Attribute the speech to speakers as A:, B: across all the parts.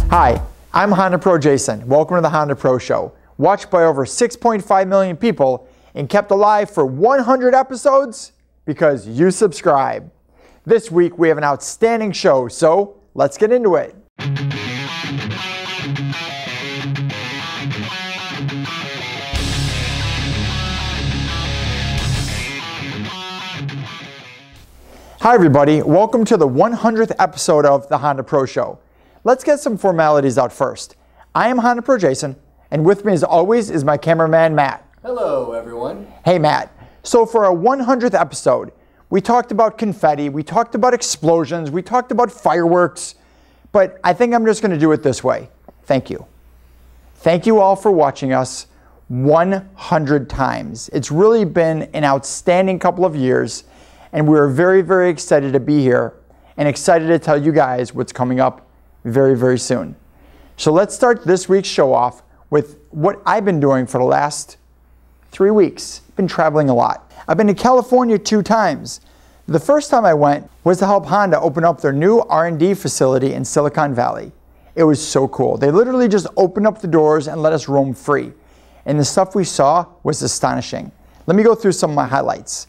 A: Hi, I'm HondaPro Jason. Welcome to the HondaPro Show. Watched by over 6.5 million people and kept alive for 100 episodes because you subscribe. This week we have an outstanding show, so let's get into it. Hi everybody, welcome to the 100th episode of the HondaPro Show. Let's get some formalities out first. I am HondaPro Jason, and with me as always is my cameraman Matt.
B: Hello everyone.
A: Hey Matt, so for our 100th episode, we talked about confetti, we talked about explosions, we talked about fireworks, but I think I'm just going to do it this way. Thank you. Thank you all for watching us 100 times. It's really been an outstanding couple of years, and we're very, very excited to be here and excited to tell you guys what's coming up very, very soon. So let's start this week's show off with what I've been doing for the last 3 weeks. I've been traveling a lot. I've been to California 2 times. The first time I went was to help Honda open up their new R&D facility in Silicon Valley. It was so cool. They literally just opened up the doors and let us roam free. And the stuff we saw was astonishing. Let me go through some of my highlights.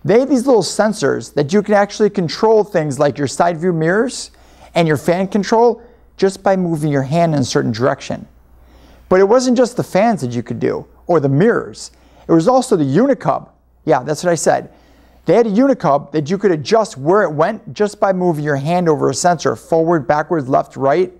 A: They have these little sensors that you can actually control things like your side view mirrors and your fan control just by moving your hand in a certain direction. But it wasn't just the fans that you could do, or the mirrors. It was also the unicub. Yeah, that's what I said. They had a unicub that you could adjust where it went just by moving your hand over a sensor, forward, backwards, left, right.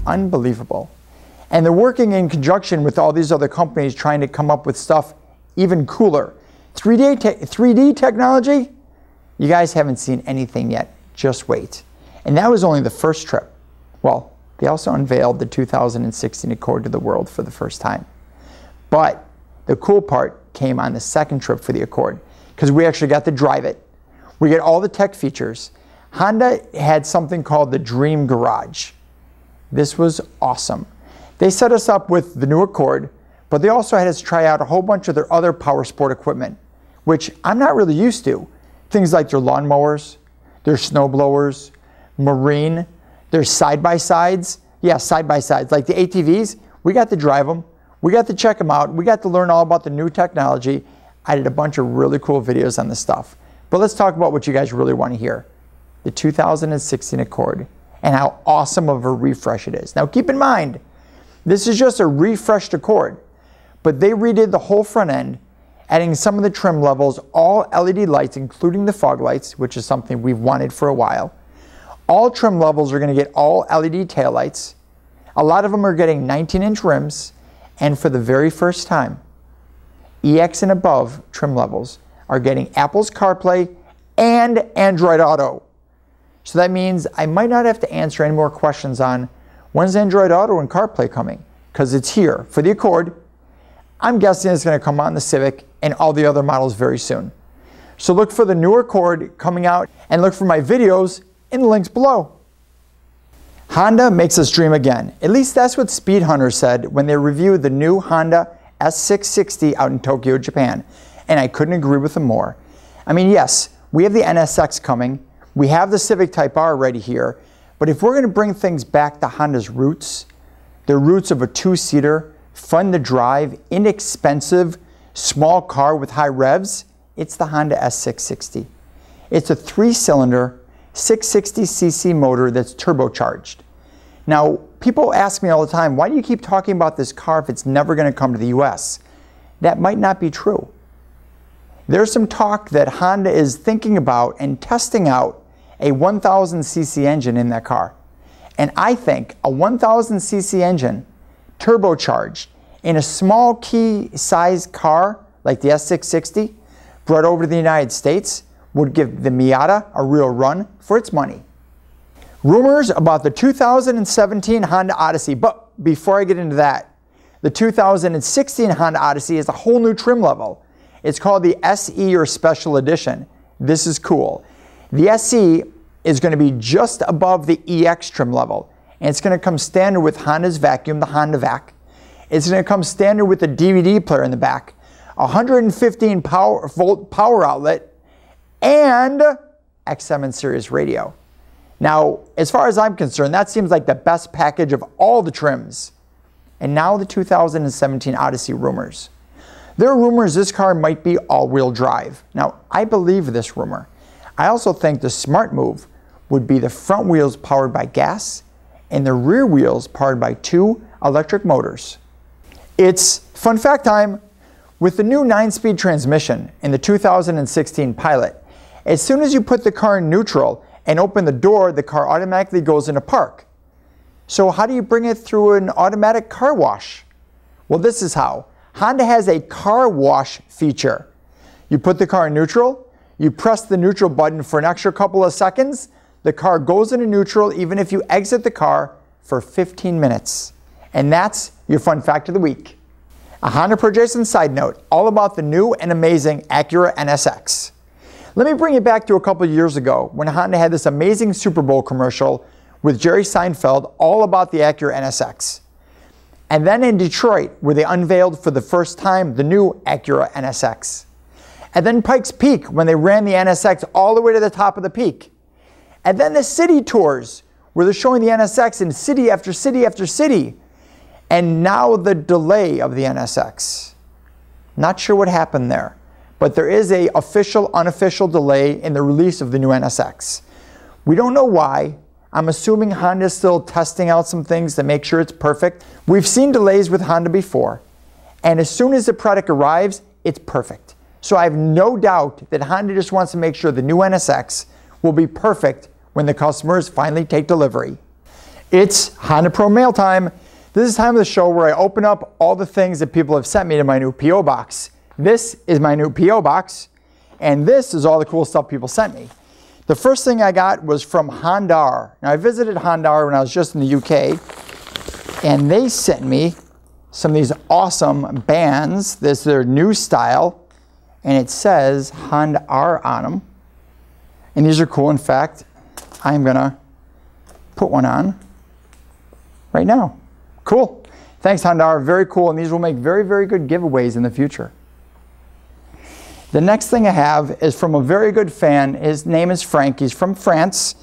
A: Unbelievable. And they're working in conjunction with all these other companies trying to come up with stuff even cooler. 3D technology? You guys haven't seen anything yet. Just wait. And that was only the first trip. Well, they also unveiled the 2016 Accord to the world for the first time. But the cool part came on the second trip for the Accord, because we actually got to drive it. We get all the tech features. Honda had something called the Dream Garage. This was awesome. They set us up with the new Accord, but they also had us try out a whole bunch of their other power sport equipment, which I'm not really used to. Things like their lawnmowers, their snow blowers, marine, their side-by-sides. Yeah, side-by-sides, like the ATVs. We got to drive them. We got to check them out. We got to learn all about the new technology. I did a bunch of really cool videos on this stuff. But let's talk about what you guys really want to hear. The 2016 Accord. And how awesome of a refresh it is. Now keep in mind, this is just a refreshed Accord, but they redid the whole front end, adding some of the trim levels, all LED lights, including the fog lights, which is something we've wanted for a while. All trim levels are going to get all LED taillights. A lot of them are getting 19-inch rims, and for the very first time, EX and above trim levels are getting Apple's CarPlay and Android Auto. So that means I might not have to answer any more questions on when's Android Auto and CarPlay coming, because it's here for the Accord. I'm guessing it's going to come out in the Civic and all the other models very soon. So look for the new Accord coming out and look for my videos in the links below. Honda makes us dream again. At least that's what Speed Hunter said when they reviewed the new Honda S660 out in Tokyo, Japan. And I couldn't agree with them more. I mean, yes, we have the NSX coming. We have the Civic Type R already here, but if we're going to bring things back to Honda's roots, the roots of a 2-seater, fun to drive, inexpensive, small car with high revs, it's the Honda S660. It's a 3-cylinder, 660cc motor that's turbocharged. Now, people ask me all the time, why do you keep talking about this car if it's never going to come to the US? That might not be true. There's some talk that Honda is thinking about and testing out a 1000cc engine in that car. And I think a 1000cc engine, turbocharged, in a small key size car like the S660, brought over to the United States, would give the Miata a real run for its money. Rumors about the 2017 Honda Odyssey, but before I get into that, the 2016 Honda Odyssey is a whole new trim level. It's called the SE or Special Edition. This is cool. The SE is going to be just above the EX trim level. And it's going to come standard with Honda's vacuum, the Honda Vac. It's going to come standard with the DVD player in the back, 115 volt power outlet, and X7 series radio. Now, as far as I'm concerned, that seems like the best package of all the trims. And now the 2017 Odyssey rumors. There are rumors this car might be all-wheel drive. Now, I believe this rumor. I also think the smart move would be the front wheels powered by gas and the rear wheels powered by 2 electric motors. It's fun fact time. With the new 9-speed transmission in the 2016 Pilot, as soon as you put the car in neutral and open the door, the car automatically goes into park. So how do you bring it through an automatic car wash? Well, this is how. Honda has a car wash feature. You put the car in neutral, you press the neutral button for an extra couple of seconds, the car goes into neutral even if you exit the car for 15 minutes. And that's your fun fact of the week. A HondaPro Jason side note, all about the new and amazing Acura NSX. Let me bring you back to a couple of years ago when Honda had this amazing Super Bowl commercial with Jerry Seinfeld all about the Acura NSX. And then in Detroit, where they unveiled for the first time the new Acura NSX. And then Pikes Peak, when they ran the NSX all the way to the top of the peak. And then the city tours, where they're showing the NSX in city after city after city. And now the delay of the NSX. Not sure what happened there, but there is an official, unofficial delay in the release of the new NSX. We don't know why. I'm assuming Honda's still testing out some things to make sure it's perfect. We've seen delays with Honda before, and as soon as the product arrives, it's perfect. So I have no doubt that Honda just wants to make sure the new NSX will be perfect when the customers finally take delivery. It's HondaPro mail time. This is time of the show where I open up all the things that people have sent me to my new P.O. box. This is my new P.O. box, and this is all the cool stuff people sent me. The first thing I got was from Honda. Now, I visited Honda when I was just in the UK, and they sent me some of these awesome bands. This is their new style, and it says Honda on them. And these are cool. In fact, I'm gonna put one on right now. Cool. Thanks, Honda. Very cool, and these will make very, very good giveaways in the future. The next thing I have is from a very good fan. His name is Frank. He's from France.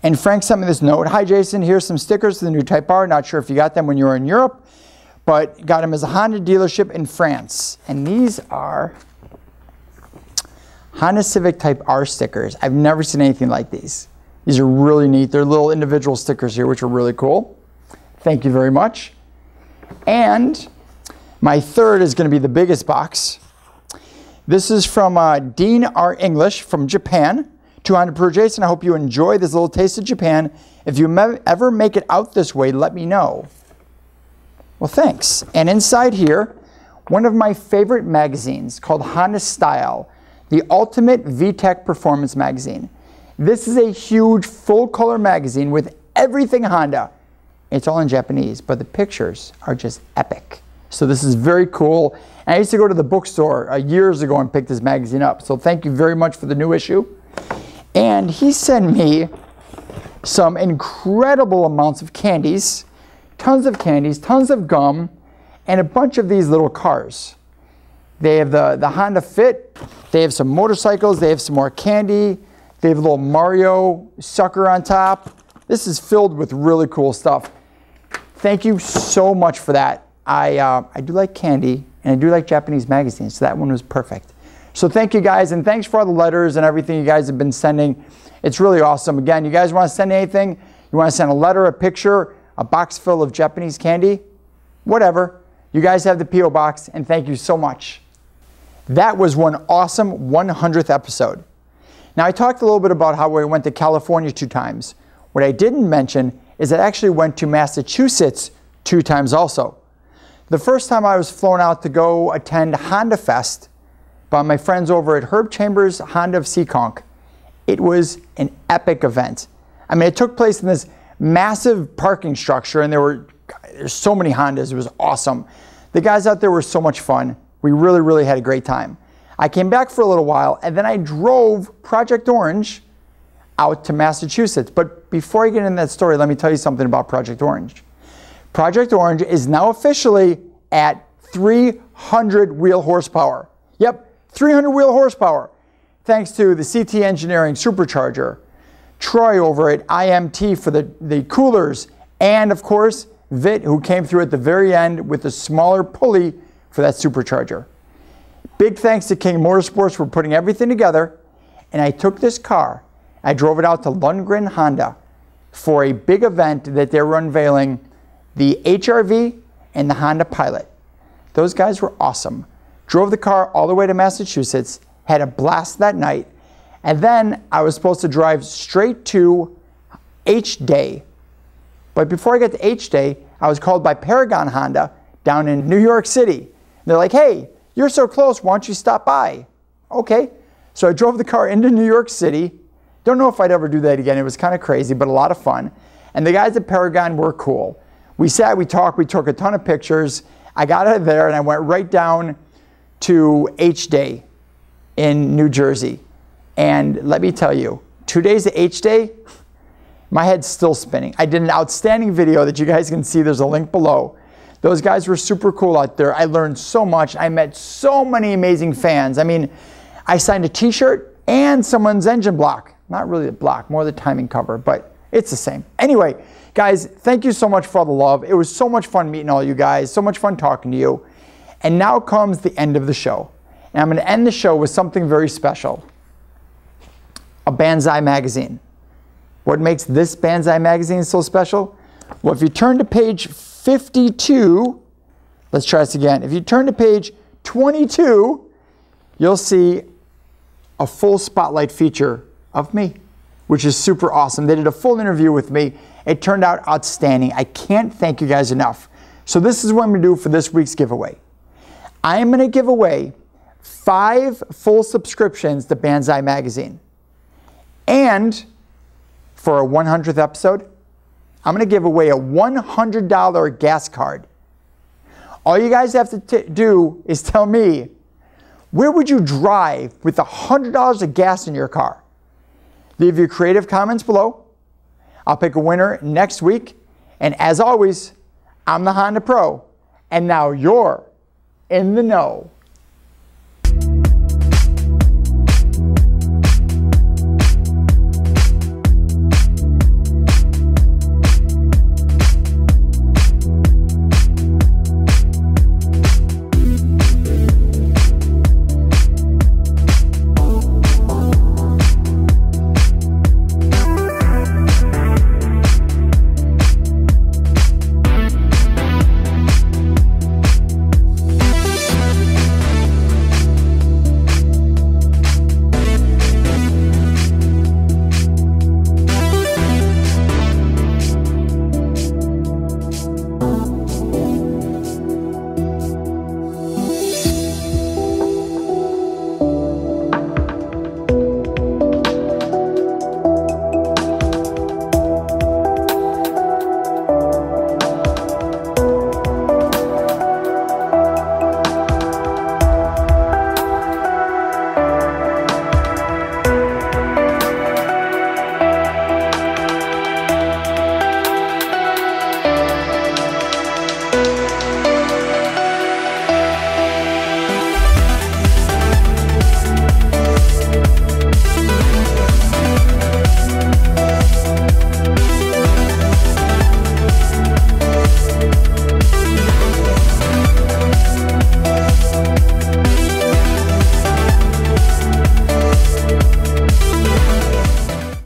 A: And Frank sent me this note. Hi, Jason. Here's some stickers to the new Type R. Not sure if you got them when you were in Europe, but got them as a Honda dealership in France. And these are Honda Civic Type R stickers. I've never seen anything like these. These are really neat. They're little individual stickers here, which are really cool. Thank you very much. And my third is going to be the biggest box. This is from Dean R. English from Japan to HondaPro Jason. I hope you enjoy this little taste of Japan. If you ever make it out this way, let me know. Well, thanks. And inside here, one of my favorite magazines called Honda Style, the Ultimate VTEC Performance Magazine. This is a huge full-color magazine with everything Honda. It's all in Japanese, but the pictures are just epic. So this is very cool. And I used to go to the bookstore years ago and pick this magazine up. So thank you very much for the new issue. And he sent me some incredible amounts of candies, tons of gum, and a bunch of these little cars. They have the Honda Fit. They have some motorcycles. They have some more candy. They have a little Mario sucker on top. This is filled with really cool stuff. Thank you so much for that. I do like candy, and I do like Japanese magazines, so that one was perfect. So thank you guys, and thanks for all the letters and everything you guys have been sending. It's really awesome. Again, you guys want to send anything, you want to send a letter, a picture, a box full of Japanese candy, whatever. You guys have the P.O. box, and thank you so much. That was one awesome 100th episode. Now, I talked a little bit about how I went to California 2 times. What I didn't mention is I actually went to Massachusetts 2 times also. The first time I was flown out to go attend Honda Fest by my friends over at Herb Chambers Honda of Seekonk. It was an epic event. I mean, it took place in this massive parking structure, and there's so many Hondas. It was awesome. The guys out there were so much fun. We really, really had a great time. I came back for a little while, and then I drove Project Orange out to Massachusetts. But before I get into that story, let me tell you something about Project Orange. Project Orange is now officially at 300 wheel horsepower. Yep, 300 wheel horsepower. Thanks to the CT Engineering Supercharger, Troy over at IMT for the coolers, and of course, Vit, who came through at the very end with the smaller pulley for that supercharger. Big thanks to King Motorsports for putting everything together. And I took this car, I drove it out to Lundgren Honda for a big event that they were unveiling, the HR-V and the Honda Pilot. Those guys were awesome. Drove the car all the way to Massachusetts, had a blast that night, and then I was supposed to drive straight to H-Day. But before I got to H-Day, I was called by Paragon Honda down in New York City. And they're like, hey, you're so close, why don't you stop by? Okay. So I drove the car into New York City. Don't know if I'd ever do that again. It was kind of crazy, but a lot of fun. And the guys at Paragon were cool. We sat, we talked, we took a ton of pictures. I got out of there and I went right down to H-Day in New Jersey. And let me tell you, 2 days of H-Day, my head's still spinning. I did an outstanding video that you guys can see. There's a link below. Those guys were super cool out there. I learned so much. I met so many amazing fans. I mean, I signed a t-shirt and someone's engine block. Not really the block, more the timing cover, but it's the same. Anyway, guys, thank you so much for all the love. It was so much fun meeting all you guys, so much fun talking to you. And now comes the end of the show. And I'm gonna end the show with something very special. A Banzai magazine. What makes this Banzai magazine so special? Well, if you turn to page 52, let's try this again. If you turn to page 22, you'll see a full spotlight feature of me, which is super awesome. They did a full interview with me. It turned out outstanding. I can't thank you guys enough. So this is what I'm gonna do for this week's giveaway. I am gonna give away 5 full subscriptions to Banzai magazine. And for our 100th episode, I'm going to give away a $100 gas card. All you guys have to do is tell me, where would you drive with $100 of gas in your car? Leave your creative comments below. I'll pick a winner next week. And as always, I'm the Honda Pro, and now you're in the know.